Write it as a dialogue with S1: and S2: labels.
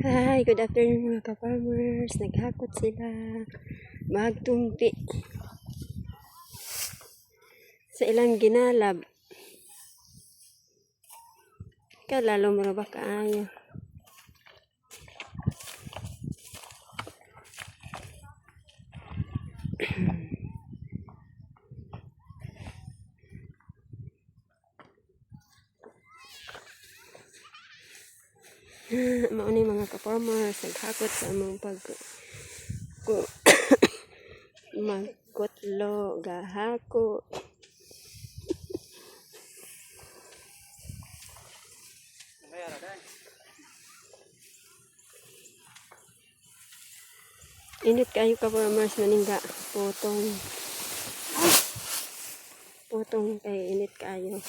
S1: Hi, good afternoon mga ka-farmers. Naghakot sila magtumpi sa ilang ginalab. Kalalo mo ba kaayo? Mao ni mga ka-farmers naghakot sa among magkotlo gahako. Init kayo ka-farmers maningga putong kay init kayo.